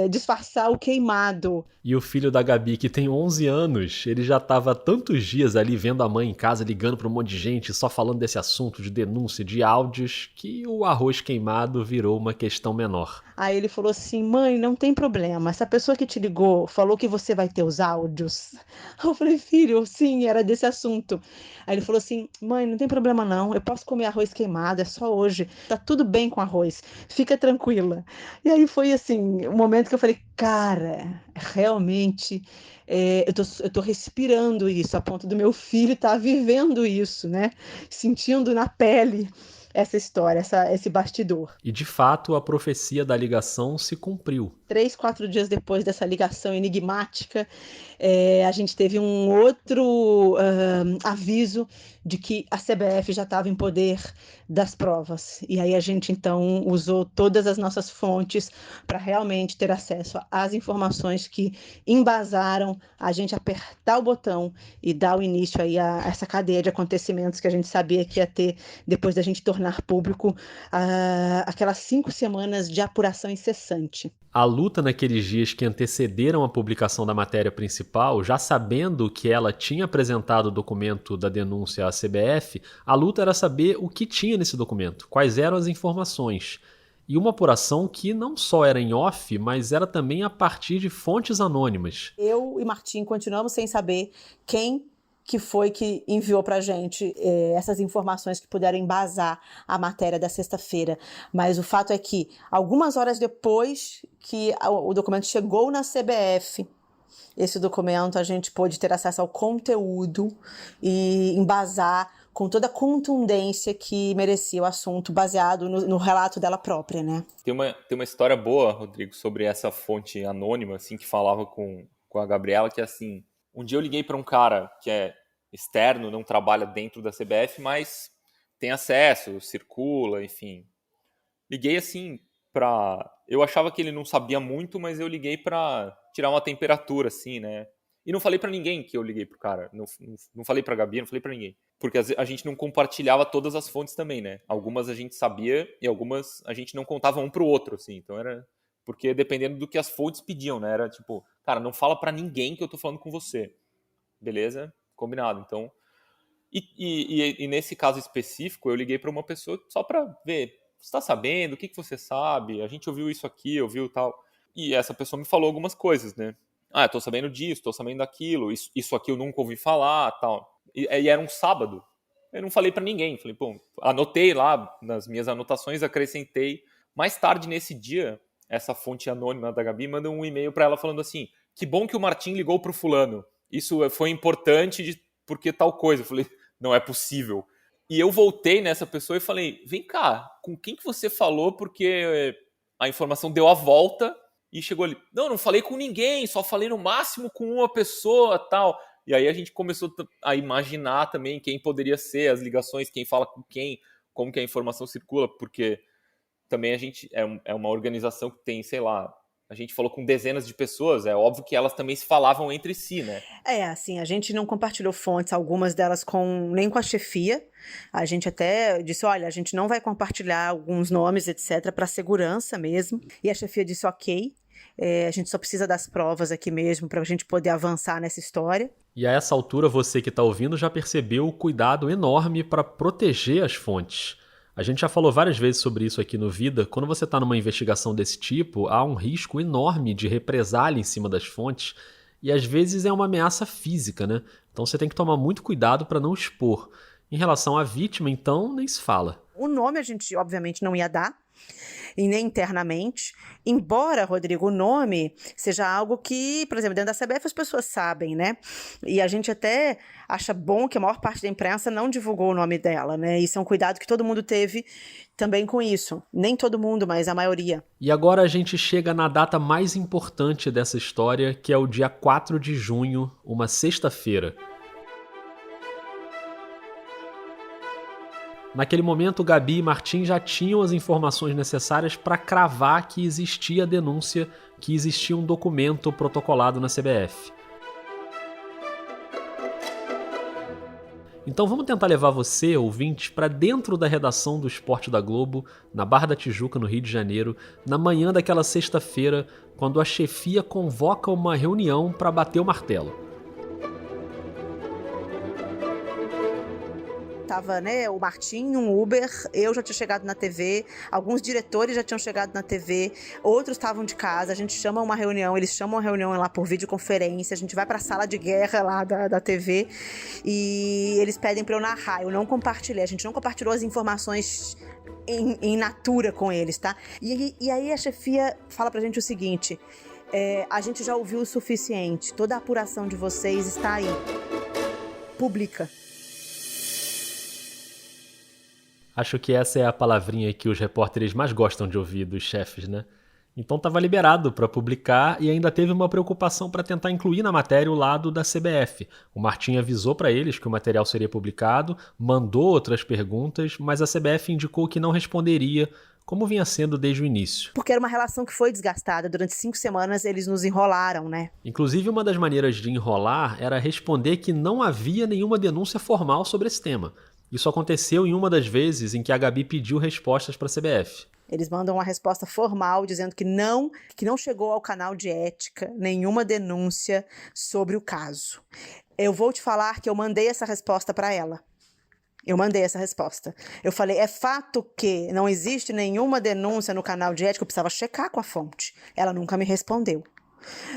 disfarçar o queimado. E o filho da Gabi, que tem 11 anos, ele já estava tantos dias ali vendo a mãe em casa, ligando para um monte de gente, só falando desse assunto de denúncia, de áudios, que o arroz queimado virou uma questão menor. Aí ele falou assim, mãe, não tem problema, essa pessoa que te ligou falou que você vai ter os áudios. Eu falei, filho, sim, era desse assunto. Aí ele falou assim, mãe, não tem problema não, eu posso comer arroz queimado, é só hoje, tá tudo bem com arroz, fica tranquila. E aí foi assim, o momento que eu falei, cara, realmente, eu tô respirando isso, a ponto do meu filho estar vivendo isso, né? Sentindo na pele essa história, esse bastidor. E de fato a profecia da ligação se cumpriu. 3, 4 dias depois dessa ligação enigmática, a gente teve um outro aviso de que a CBF já estava em poder das provas. E aí a gente então usou todas as nossas fontes para realmente ter acesso às informações que embasaram a gente apertar o botão e dar o início aí a essa cadeia de acontecimentos que a gente sabia que ia ter depois da gente tornar público aquelas 5 semanas de apuração incessante. A luta naqueles dias que antecederam a publicação da matéria principal, já sabendo que ela tinha apresentado o documento da denúncia à CBF, a luta era saber o que tinha nesse documento, quais eram as informações. E uma apuração que não só era em off, mas era também a partir de fontes anônimas. Eu e Martim continuamos sem saber quem que foi que enviou para a gente essas informações que puderam embasar a matéria da sexta-feira. Mas o fato é que, algumas horas depois que o documento chegou na CBF, esse documento a gente pôde ter acesso ao conteúdo e embasar com toda a contundência que merecia o assunto, baseado no relato dela própria, né? Tem uma história boa, Rodrigo, sobre essa fonte anônima, assim, que falava com a Gabriela, que assim... Um dia eu liguei para um cara que é externo, não trabalha dentro da CBF, mas tem acesso, circula, enfim. Liguei assim para... Eu achava que ele não sabia muito, mas eu liguei para tirar uma temperatura, assim, né? E não falei para ninguém que eu liguei pro cara. Não falei pra Gabi, não falei para ninguém. Porque a gente não compartilhava todas as fontes também, né? Algumas a gente sabia e algumas a gente não contava um pro outro, assim. Então era... Porque dependendo do que as fontes pediam, né? Era tipo, cara, não fala pra ninguém que eu tô falando com você. beleza, combinado. Então, e nesse caso específico, eu liguei para uma pessoa só para ver, você tá sabendo, o que você sabe? A gente ouviu isso aqui, ouviu tal. E essa pessoa me falou algumas coisas, né? Eu tô sabendo disso, tô sabendo daquilo, isso aqui eu nunca ouvi falar, tal. E era um sábado. Eu não falei para ninguém. Falei, anotei lá nas minhas anotações, acrescentei. Mais tarde nesse dia, essa fonte anônima da Gabi manda um e-mail para ela falando assim: que bom que o Martim ligou pro fulano. Isso foi importante porque tal coisa. Eu falei, não é possível. E eu voltei nessa pessoa e falei, vem cá, com quem que você falou? Porque a informação deu a volta e chegou ali. Não falei com ninguém, só falei no máximo com uma pessoa, tal. E aí a gente começou a imaginar também quem poderia ser, as ligações, quem fala com quem, como que a informação circula, porque também a gente é uma organização que tem, sei lá, a gente falou com dezenas de pessoas, é óbvio que elas também se falavam entre si, né? Assim, a gente não compartilhou fontes, algumas delas nem com a chefia. A gente até disse, olha, a gente não vai compartilhar alguns nomes, etc., para segurança mesmo. E a chefia disse, ok, a gente só precisa das provas aqui mesmo para a gente poder avançar nessa história. E a essa altura, você que está ouvindo já percebeu o cuidado enorme para proteger as fontes. A gente já falou várias vezes sobre isso aqui no Vida. Quando você está numa investigação desse tipo, há um risco enorme de represália em cima das fontes e às vezes é uma ameaça física, né? Então você tem que tomar muito cuidado para não expor. Em relação à vítima, então, nem se fala. O nome a gente, obviamente, não ia dar, e nem internamente, embora, Rodrigo, o nome seja algo que, por exemplo, dentro da CBF as pessoas sabem, né? E a gente até acha bom que a maior parte da imprensa não divulgou o nome dela, né? Isso é um cuidado que todo mundo teve também com isso. Nem todo mundo, mas a maioria. E agora a gente chega na data mais importante dessa história, que é o dia 4 de junho, uma sexta-feira. Naquele momento, Gabi e Martim já tinham as informações necessárias para cravar que existia a denúncia, que existia um documento protocolado na CBF. Então vamos tentar levar você, ouvinte, para dentro da redação do Esporte da Globo, na Barra da Tijuca, no Rio de Janeiro, na manhã daquela sexta-feira, quando a chefia convoca uma reunião para bater o martelo. Tava, né, o Martim, um Uber, eu já tinha chegado na TV, alguns diretores já tinham chegado na TV, outros estavam de casa, a gente chama uma reunião, eles chamam a reunião lá por videoconferência, a gente vai pra sala de guerra lá da TV e eles pedem pra eu narrar, eu não compartilhei, a gente não compartilhou as informações em natura com eles, tá? E aí a chefia fala pra gente o seguinte, a gente já ouviu o suficiente, toda a apuração de vocês está aí, publica. Acho que essa é a palavrinha que os repórteres mais gostam de ouvir dos chefes, né? Então estava liberado para publicar e ainda teve uma preocupação para tentar incluir na matéria o lado da CBF. O Martim avisou para eles que o material seria publicado, mandou outras perguntas, mas a CBF indicou que não responderia, como vinha sendo desde o início. Porque era uma relação que foi desgastada. Durante 5 semanas eles nos enrolaram, né? Inclusive, uma das maneiras de enrolar era responder que não havia nenhuma denúncia formal sobre esse tema. Isso aconteceu em uma das vezes em que a Gabi pediu respostas para a CBF. Eles mandam uma resposta formal dizendo que não chegou ao canal de ética nenhuma denúncia sobre o caso. Eu vou te falar que eu mandei essa resposta para ela. Eu mandei essa resposta. Eu falei, é fato que não existe nenhuma denúncia no canal de ética, eu precisava checar com a fonte. Ela nunca me respondeu.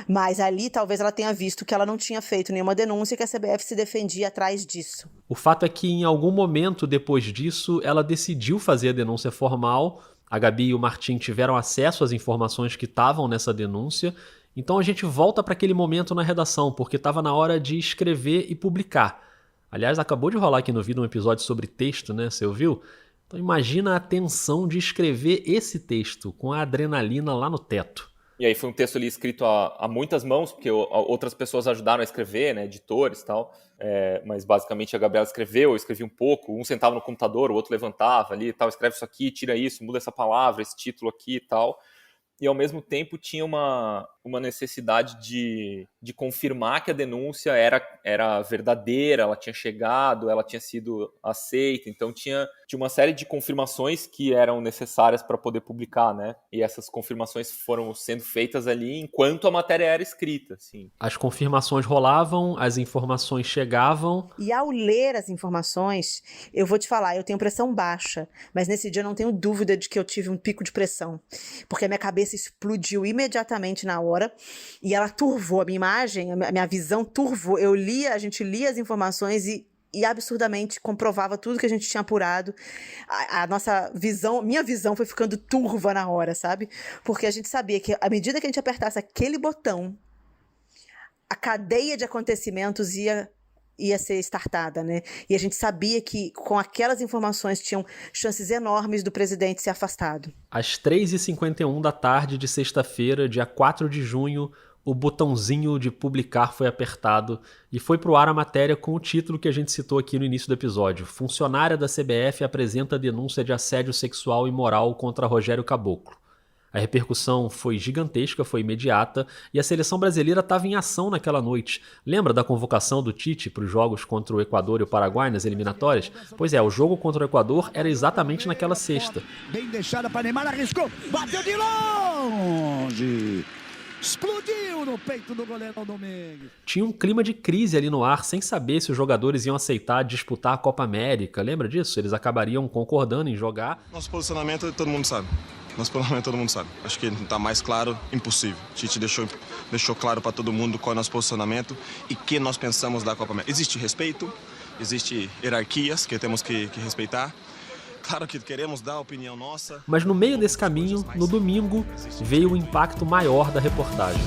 Mas ali talvez ela tenha visto que ela não tinha feito nenhuma denúncia e que a CBF se defendia atrás disso. O fato é que em algum momento depois disso ela decidiu fazer a denúncia formal. A Gabi e o Martim tiveram acesso às informações que estavam nessa denúncia. Então a gente volta para aquele momento na redação, porque estava na hora de escrever e publicar. Aliás, acabou de rolar aqui no vídeo um episódio sobre texto, né? Você ouviu? Então imagina a tensão de escrever esse texto com a adrenalina lá no teto. E aí foi um texto ali escrito a muitas mãos, porque outras pessoas ajudaram a escrever, né, editores e tal, mas basicamente a Gabriela escreveu, eu escrevi um pouco, um sentava no computador, o outro levantava ali e tal, escreve isso aqui, tira isso, muda essa palavra, esse título aqui e tal. E ao mesmo tempo tinha uma uma necessidade de confirmar que a denúncia era verdadeira, ela tinha chegado, ela tinha sido aceita, então tinha uma série de confirmações que eram necessárias para poder publicar, né? E essas confirmações foram sendo feitas ali enquanto a matéria era escrita, assim. As confirmações rolavam, as informações chegavam. E ao ler as informações, eu vou te falar, eu tenho pressão baixa, mas nesse dia eu não tenho dúvida de que eu tive um pico de pressão, porque a minha cabeça explodiu imediatamente na hora e ela turvou a minha imagem, a minha visão turvou. A gente lia as informações e absurdamente comprovava tudo que a gente tinha apurado. A nossa visão, minha visão foi ficando turva na hora, sabe? Porque a gente sabia que à medida que a gente apertasse aquele botão, a cadeia de acontecimentos ia ser startada, né? E a gente sabia que com aquelas informações tinham chances enormes do presidente ser afastado. Às 3h51 da tarde de sexta-feira, dia 4 de junho, o botãozinho de publicar foi apertado e foi pro ar a matéria com o título que a gente citou aqui no início do episódio. Funcionária da CBF apresenta denúncia de assédio sexual e moral contra Rogério Caboclo. A repercussão foi gigantesca, foi imediata, e a seleção brasileira estava em ação naquela noite. Lembra da convocação do Tite para os jogos contra o Equador e o Paraguai nas eliminatórias? Pois é, o jogo contra o Equador era exatamente naquela sexta. Bem deixada para Neymar, arriscou, bateu de longe! Explodiu no peito do goleiro Domingues. Tinha um clima de crise ali no ar, sem saber se os jogadores iam aceitar disputar a Copa América. Lembra disso? Eles acabariam concordando em jogar. Nosso posicionamento todo mundo sabe. Acho que está mais claro, impossível. Tite deixou claro para todo mundo qual é o nosso posicionamento e o que nós pensamos da Copa América. Existe respeito, existe hierarquias que temos que respeitar. Claro que queremos dar a opinião nossa. Mas no meio desse caminho, no domingo, veio o impacto maior da reportagem.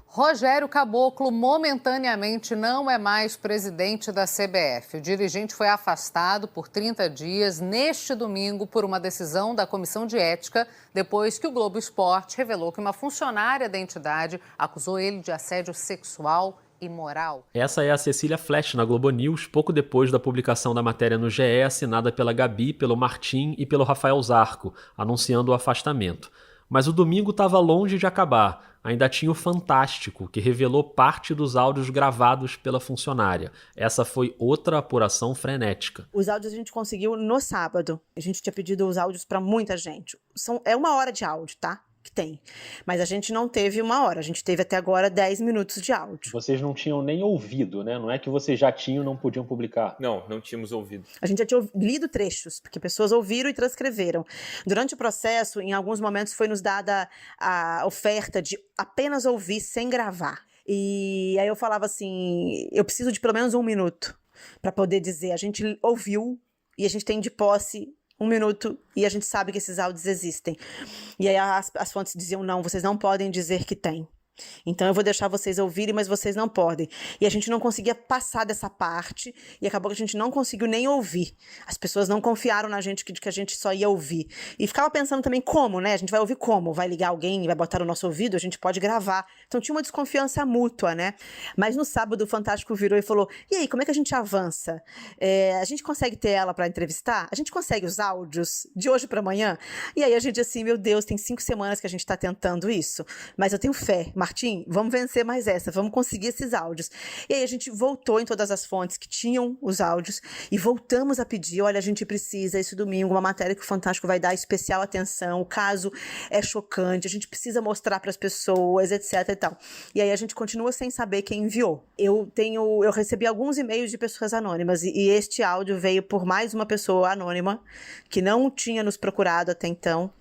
Rogério Caboclo momentaneamente não é mais presidente da CBF. O dirigente foi afastado por 30 dias neste domingo por uma decisão da Comissão de Ética, depois que o Globo Esporte revelou que uma funcionária da entidade acusou ele de assédio sexual e moral. Essa é a Cecília Flash na Globo News, pouco depois da publicação da matéria no GE, assinada pela Gabi, pelo Martim e pelo Rafael Zarco, anunciando o afastamento. Mas o domingo estava longe de acabar. Ainda tinha o Fantástico, que revelou parte dos áudios gravados pela funcionária. Essa foi outra apuração frenética. Os áudios a gente conseguiu no sábado. A gente tinha pedido os áudios para muita gente. É 1 hora de áudio, tá? Que tem. Mas a gente não teve 1 hora, a gente teve até agora 10 minutos de áudio. Vocês não tinham nem ouvido, né? Não é que vocês já tinham e não podiam publicar. Não tínhamos ouvido. A gente já tinha lido trechos, porque pessoas ouviram e transcreveram. Durante o processo, em alguns momentos foi nos dada a oferta de apenas ouvir sem gravar. E aí eu falava assim, eu preciso de pelo menos 1 minuto para poder dizer, a gente ouviu e a gente tem de posse 1 minuto e a gente sabe que esses áudios existem. E aí as fontes diziam, não, vocês não podem dizer que tem. Então eu vou deixar vocês ouvirem, mas vocês não podem. E a gente não conseguia passar dessa parte e acabou que a gente não conseguiu nem ouvir. As pessoas não confiaram na gente de que a gente só ia ouvir. E ficava pensando também como, né? A gente vai ouvir como? Vai ligar alguém e vai botar no nosso ouvido? A gente pode gravar. Então tinha uma desconfiança mútua, né? Mas no sábado o Fantástico virou e falou, e aí, como é que a gente avança? A gente consegue ter ela para entrevistar? A gente consegue os áudios de hoje para amanhã? E aí a gente assim, meu Deus, tem 5 semanas que a gente tá tentando isso. Mas eu tenho fé. Martim, vamos vencer mais essa, vamos conseguir esses áudios. E aí a gente voltou em todas as fontes que tinham os áudios e voltamos a pedir, olha, a gente precisa esse domingo, uma matéria que o Fantástico vai dar especial atenção, o caso é chocante, a gente precisa mostrar para as pessoas, etc e tal. E aí a gente continua sem saber quem enviou. Eu recebi alguns e-mails de pessoas anônimas e este áudio veio por mais uma pessoa anônima que não tinha nos procurado até então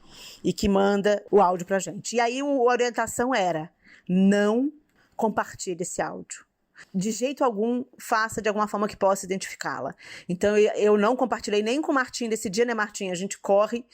e que manda o áudio pra gente. E aí a orientação era: não compartilhe esse áudio. De jeito algum, faça de alguma forma que possa identificá-la. Então, eu não compartilhei nem com o Martim desse dia, né, Martim? A gente corre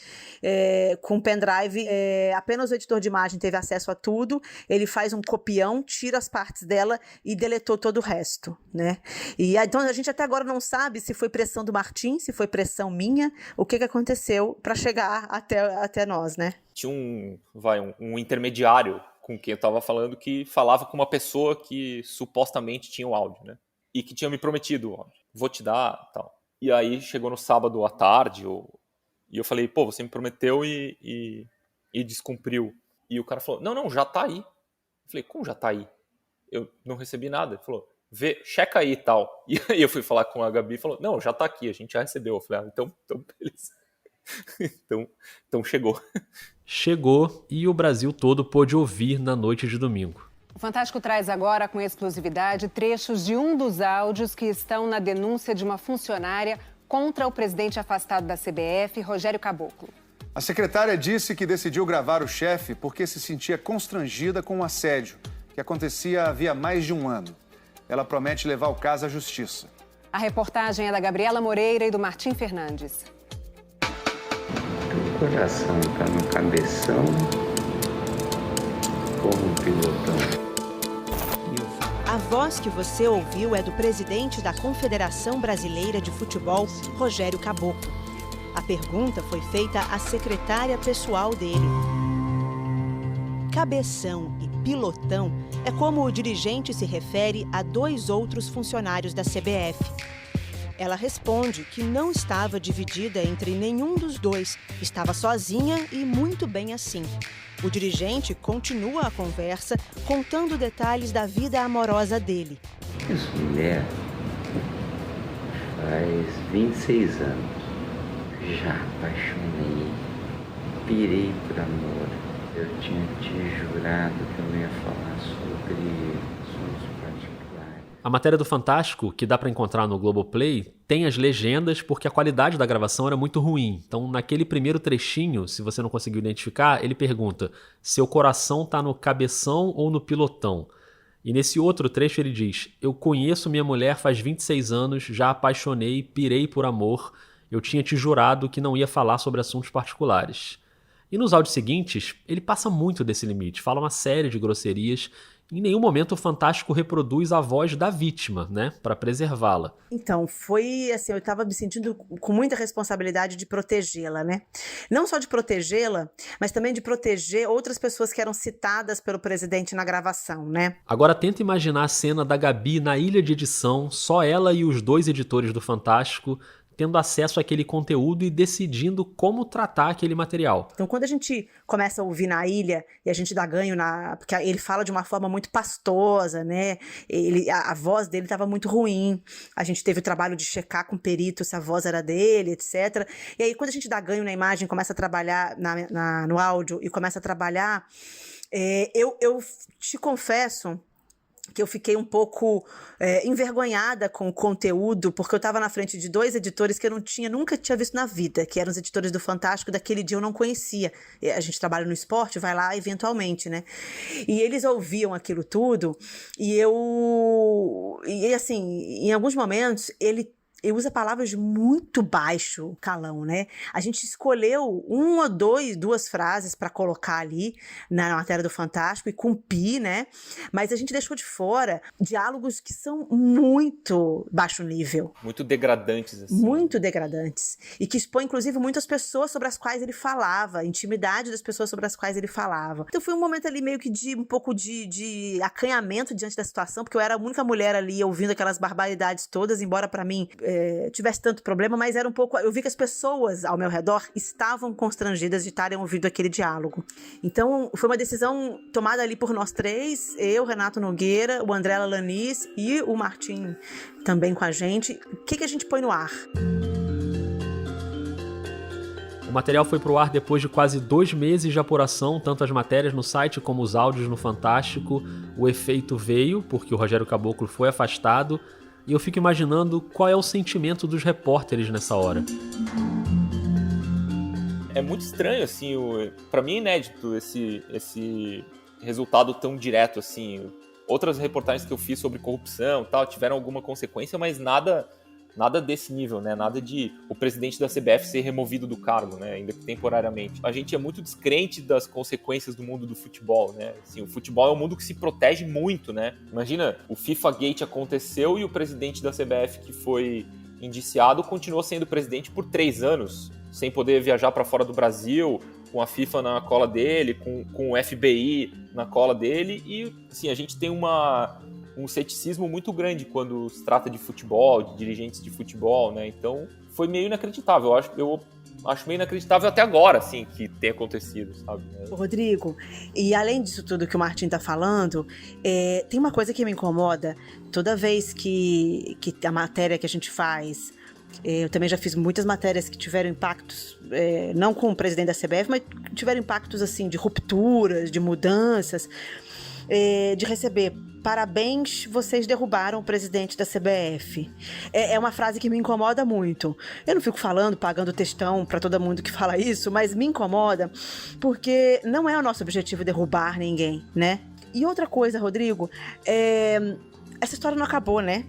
com o pendrive. Apenas o editor de imagem teve acesso a tudo. Ele faz um copião, tira as partes dela e deletou todo o resto, né? E então, a gente até agora não sabe se foi pressão do Martim, se foi pressão minha, o que aconteceu para chegar até nós, né? Tinha um intermediário com quem eu estava falando, que falava com uma pessoa que supostamente tinha o áudio, né? E que tinha me prometido o áudio. Vou te dar, tal. E aí chegou no sábado à tarde, e eu falei, pô, você me prometeu e descumpriu. E o cara falou, não, já tá aí. Eu falei, como já tá aí? Eu não recebi nada. Ele falou, checa aí e tal. E aí eu fui falar com a Gabi e falou, não, já tá aqui, a gente já recebeu. Eu falei, então beleza. então chegou. Chegou e o Brasil todo pôde ouvir na noite de domingo. O Fantástico traz agora com exclusividade trechos de um dos áudios que estão na denúncia de uma funcionária contra o presidente afastado da CBF, Rogério Caboclo. A secretária disse que decidiu gravar o chefe porque se sentia constrangida com o assédio, que acontecia havia mais de um ano. Ela promete levar o caso à justiça. A reportagem é da Gabriela Moreira e do Martim Fernandes. O coração tá no cabeção ou no pilotão? A voz que você ouviu é do presidente da Confederação Brasileira de Futebol, Rogério Caboclo. A pergunta foi feita à secretária pessoal dele. Cabeção e pilotão é como o dirigente se refere a 2 outros funcionários da CBF. Ela responde que não estava dividida entre nenhum dos 2, estava sozinha e muito bem assim. O dirigente continua a conversa, contando detalhes da vida amorosa dele. Essa mulher faz 26 anos. Já apaixonei, pirei por amor. Eu tinha te jurado que eu não ia falar sobre assuntos particulares. A matéria do Fantástico, que dá para encontrar no Globoplay, tem as legendas porque a qualidade da gravação era muito ruim. Então, naquele primeiro trechinho, se você não conseguiu identificar, ele pergunta: seu coração tá no cabeção ou no pilotão? E nesse outro trecho ele diz: eu conheço minha mulher faz 26 anos, já apaixonei, pirei por amor. Eu tinha te jurado que não ia falar sobre assuntos particulares. E nos áudios seguintes, ele passa muito desse limite, fala uma série de grosserias. Em nenhum momento o Fantástico reproduz a voz da vítima, né, para preservá-la. Então, foi assim, eu estava me sentindo com muita responsabilidade de protegê-la, né? Não só de protegê-la, mas também de proteger outras pessoas que eram citadas pelo presidente na gravação, né? Agora tenta imaginar a cena da Gabi na ilha de edição, só ela e os 2 editores do Fantástico, tendo acesso àquele conteúdo e decidindo como tratar aquele material. Então, quando a gente começa a ouvir na ilha e a gente dá ganho porque ele fala de uma forma muito pastosa, né? A voz dele estava muito ruim. A gente teve o trabalho de checar com o perito se a voz era dele, etc. E aí, quando a gente dá ganho na imagem, começa a trabalhar no áudio e começa a trabalhar, eu te confesso que eu fiquei um pouco envergonhada com o conteúdo, porque eu estava na frente de 2 editores que eu nunca tinha visto na vida, que eram os editores do Fantástico. Daquele dia eu não conhecia. A gente trabalha no esporte, vai lá eventualmente, né? E eles ouviam aquilo tudo, e assim, em alguns momentos, ele usa palavras de muito baixo calão, né? A gente escolheu 1 ou 2 frases para colocar ali na matéria do Fantástico e cumprir, né? Mas a gente deixou de fora diálogos que são muito baixo nível. Muito degradantes, assim. Muito degradantes. E que expõe, inclusive, muitas pessoas sobre as quais ele falava, a intimidade das pessoas sobre as quais ele falava. Então foi um momento ali meio que de um pouco de acanhamento diante da situação, porque eu era a única mulher ali ouvindo aquelas barbaridades todas, embora para mim tivesse tanto problema, mas era um pouco... Eu vi que as pessoas ao meu redor estavam constrangidas de estarem ouvindo aquele diálogo. Então, foi uma decisão tomada ali por nós 3, eu, Renato Nogueira, o André Alanis e o Martim também com a gente. O que a gente põe no ar? O material foi pro ar depois de quase 2 meses de apuração, tanto as matérias no site como os áudios no Fantástico. O efeito veio, porque o Rogério Caboclo foi afastado. E eu fico imaginando qual é o sentimento dos repórteres nessa hora. É muito estranho, assim, pra mim é inédito esse resultado tão direto, assim. Outras reportagens que eu fiz sobre corrupção e tal tiveram alguma consequência, mas nada desse nível, né? Nada de o presidente da CBF ser removido do cargo, né? Ainda que temporariamente. A gente é muito descrente das consequências do mundo do futebol, né? Assim, o futebol é um mundo que se protege muito, né? Imagina, o FIFA Gate aconteceu e o presidente da CBF que foi indiciado continuou sendo presidente por 3 anos, sem poder viajar para fora do Brasil, com a FIFA na cola dele, com o FBI na cola dele. E, assim, a gente tem um ceticismo muito grande quando se trata de futebol, de dirigentes de futebol, né? Então, foi meio inacreditável. Eu acho meio inacreditável até agora, assim, que tenha acontecido, sabe? Rodrigo, e além disso tudo que o Martim tá falando, tem uma coisa que me incomoda toda vez que a matéria que a gente faz, eu também já fiz muitas matérias que tiveram impactos, não com o presidente da CBF, mas tiveram impactos assim de rupturas, de mudanças, de receber parabéns, vocês derrubaram o presidente da CBF. É uma frase que me incomoda muito. Eu não fico falando, pagando textão para todo mundo que fala isso, mas me incomoda porque não é o nosso objetivo derrubar ninguém, né? E outra coisa, Rodrigo, essa história não acabou, né?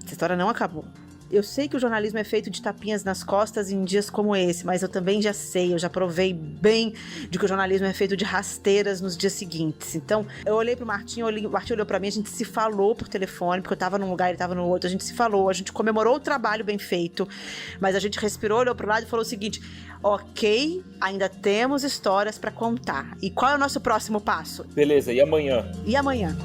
Essa história não acabou. Eu sei que o jornalismo é feito de tapinhas nas costas em dias como esse, mas eu também já sei, eu já provei bem de que o jornalismo é feito de rasteiras nos dias seguintes. Então, eu olhei pro Martim, o Martim olhou pra mim, a gente se falou por telefone, porque eu tava num lugar, ele tava no outro, a gente se falou, a gente comemorou o trabalho bem feito, mas a gente respirou, olhou pro lado e falou o seguinte: ok, ainda temos histórias pra contar. E qual é o nosso próximo passo? Beleza, e amanhã? E amanhã?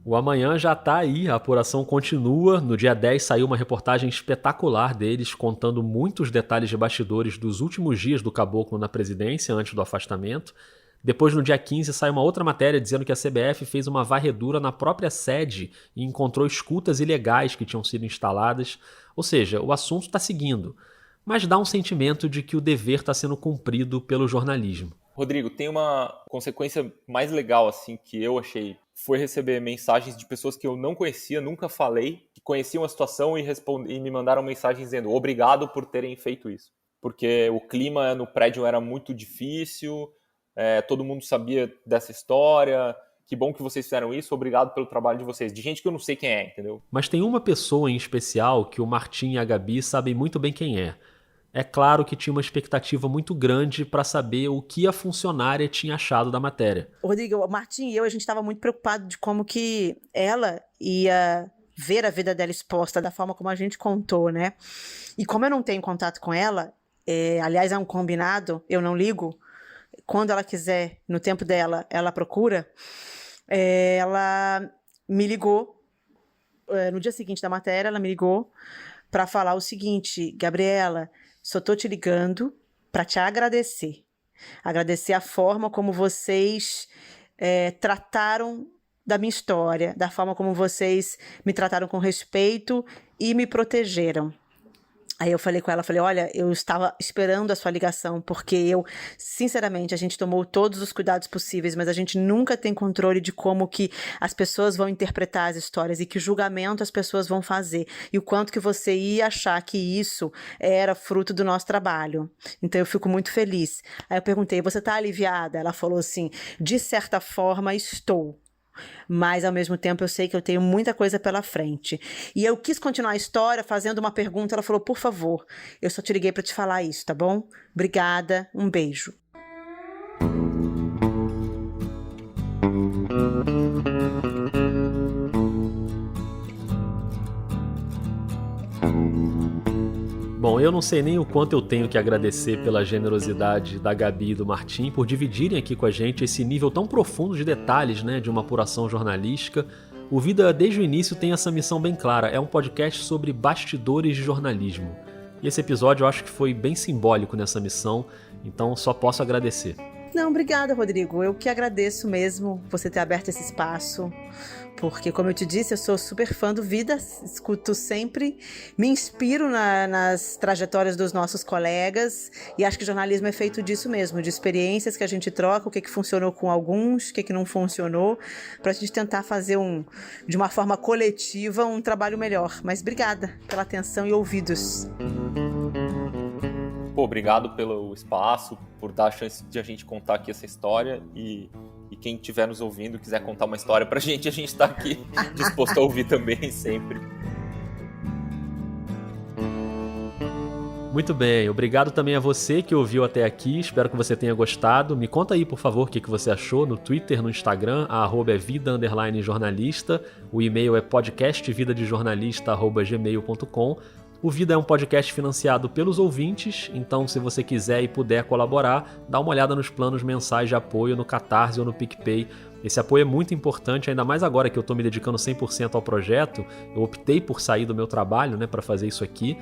O Amanhã já tá aí, a apuração continua. No dia 10 saiu uma reportagem espetacular deles, contando muitos detalhes de bastidores dos últimos dias do Caboclo na presidência, antes do afastamento. Depois, no dia 15, sai uma outra matéria dizendo que a CBF fez uma varredura na própria sede e encontrou escutas ilegais que tinham sido instaladas. Ou seja, o assunto está seguindo, mas dá um sentimento de que o dever está sendo cumprido pelo jornalismo. Rodrigo, tem uma consequência mais legal assim que eu achei, foi receber mensagens de pessoas que eu não conhecia, nunca falei, que conheciam a situação e me mandaram mensagens dizendo obrigado por terem feito isso. Porque o clima no prédio era muito difícil, todo mundo sabia dessa história, que bom que vocês fizeram isso, obrigado pelo trabalho de vocês. De gente que eu não sei quem é, entendeu? Mas tem uma pessoa em especial que o Martim e a Gabi sabem muito bem quem é. É claro que tinha uma expectativa muito grande para saber o que a funcionária tinha achado da matéria. Rodrigo, o Martim e eu, a gente estava muito preocupado de como que ela ia ver a vida dela exposta da forma como a gente contou, né? E como eu não tenho contato com ela, aliás, é um combinado, eu não ligo, quando ela quiser, no tempo dela, ela procura, ela me ligou, no dia seguinte da matéria, ela me ligou para falar o seguinte: Gabriela, só tô te ligando para te agradecer. Agradecer a forma como vocês trataram da minha história, da forma como vocês me trataram com respeito e me protegeram. Aí eu falei com ela, olha, eu estava esperando a sua ligação, porque sinceramente, a gente tomou todos os cuidados possíveis, mas a gente nunca tem controle de como que as pessoas vão interpretar as histórias e que julgamento as pessoas vão fazer, e o quanto que você ia achar que isso era fruto do nosso trabalho. Então eu fico muito feliz. Aí eu perguntei, você está aliviada? Ela falou assim, de certa forma estou. Mas ao mesmo tempo eu sei que eu tenho muita coisa pela frente. E eu quis continuar a história fazendo uma pergunta. Ela falou, por favor, eu só te liguei para te falar isso, tá bom? Obrigada, um beijo. Bom, eu não sei nem o quanto eu tenho que agradecer pela generosidade da Gabi e do Martim por dividirem aqui com a gente esse nível tão profundo de detalhes, né, de uma apuração jornalística. O Vida, desde o início, tem essa missão bem clara. É um podcast sobre bastidores de jornalismo. E esse episódio eu acho que foi bem simbólico nessa missão, então só posso agradecer. Não, obrigada, Rodrigo. Eu que agradeço mesmo você ter aberto esse espaço, porque, como eu te disse, eu sou super fã do Vida, escuto sempre, me inspiro nas trajetórias dos nossos colegas e acho que jornalismo é feito disso mesmo, de experiências que a gente troca, o que funcionou com alguns, o que não funcionou, para a gente tentar fazer de uma forma coletiva um trabalho melhor. Mas obrigada pela atenção e ouvidos. Pô, obrigado pelo espaço, por dar a chance de a gente contar aqui essa história e quem estiver nos ouvindo, quiser contar uma história pra gente, a gente tá aqui disposto a ouvir também, sempre. Muito bem, obrigado também a você que ouviu até aqui, espero que você tenha gostado. Me conta aí, por favor, o que você achou no Twitter, no Instagram, @vida_jornalista, o e-mail é podcastvidadejornalista@gmail.com. O Vida é um podcast financiado pelos ouvintes, então se você quiser e puder colaborar, dá uma olhada nos planos mensais de apoio no Catarse ou no PicPay. Esse apoio é muito importante, ainda mais agora que eu estou me dedicando 100% ao projeto. Eu optei por sair do meu trabalho, né, para fazer isso aqui.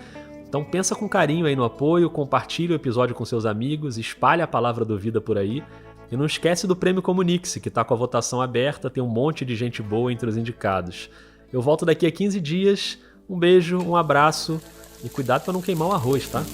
Então pensa com carinho aí no apoio, compartilha o episódio com seus amigos, espalha a palavra do Vida por aí. E não esquece do Prêmio Comunique-se, que está com a votação aberta, tem um monte de gente boa entre os indicados. Eu volto daqui a 15 dias. Um beijo, um abraço e cuidado para não queimar o arroz, tá?